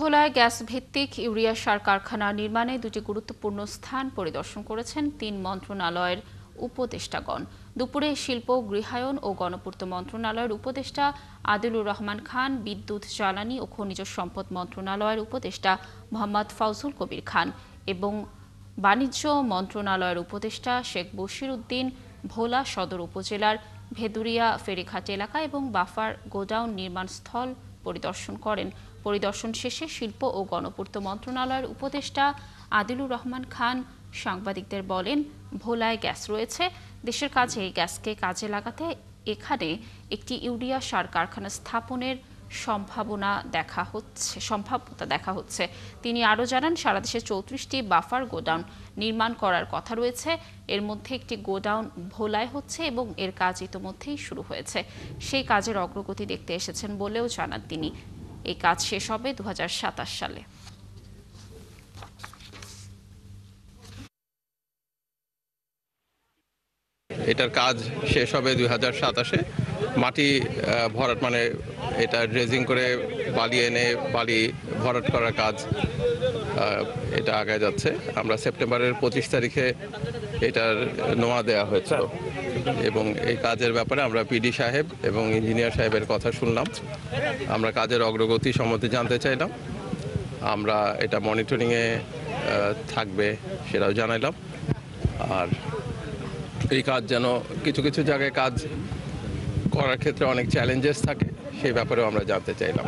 ভোলায় গ্যাস ভিত্তিক ইউরিয়া সার কারখানা নির্মাণে দুটি গুরুত্বপূর্ণ স্থান পরিদর্শন করেছেন ৩ মন্ত্রণালয়ের উপদেষ্টাগণ। দুপুরে শিল্প, গৃহায়ন ও গণপূর্ত মন্ত্রণালয়ের উপদেষ্টা আদিলুর রহমান খান, বিদ্যুৎ, জ্বালানি ও খনিজ সম্পদ মন্ত্রণালয়ের উপদেষ্টা মোহাম্মদ ফাউজুল কবির খান এবং বাণিজ্য মন্ত্রণালয়ের উপদেষ্টা শেখ বশির উদ্দিন ভোলা সদর উপজেলার ভেদুরিয়া ফেরিঘাট এলাকা এবং বাফার গোডাউন নির্মাণ স্থল পরিদর্শন করেন। পরিদর্শন শেষে শিল্প ও গণপূর্ত মন্ত্রণালয়ের উপদেষ্টা আদিলুর রহমান খান সাংবাদিকদের বলেন, ভোলায় গ্যাস রয়েছে, দেশের কাজে এই গ্যাসকে কাজে লাগাতে এখানে একটি ইউরিয়া সার কারখানা স্থাপনের সম্ভাবনা দেখা হচ্ছে। তিনি আরও জানান, সারা দেশে 34টি বাফার গোডাউন নির্মাণ করার কথা রয়েছে। এর মধ্যে একটি গোডাউন ভোলায় হচ্ছে এবং এর কাজ ইতোমধ্যেই শুরু হয়েছে। সেই কাজের অগ্রগতি দেখতে এসেছেন বলেও জানান তিনি। এই কাজ শেষ হবে 2027 সালে। এটার কাজ শেষ হবে 2027-এ। মাটি ভরাট মানে এটা ড্রেজিং করে বালি এনে বালি ভরাট করার কাজ এটা আগায় যাচ্ছে। আমরা সেপ্টেম্বরের 25 তারিখে এটার নোয়া দেওয়া হয়েছিল এবং এই কাজের ব্যাপারে আমরা পিডি সাহেব এবং ইঞ্জিনিয়ার সাহেবের কথা শুনলাম। আমরা কাজের অগ্রগতি সম্বন্ধে জানতে চাইলাম। আমরা এটা মনিটরিংয়ে থাকবে সেটাও জানাইলাম। আর এই কাজ যেন কিছু কিছু জায়গায় কাজ করার ক্ষেত্রে অনেক চ্যালেঞ্জেস থাকে সেই ব্যাপারেও আমরা জানতে চাইলাম।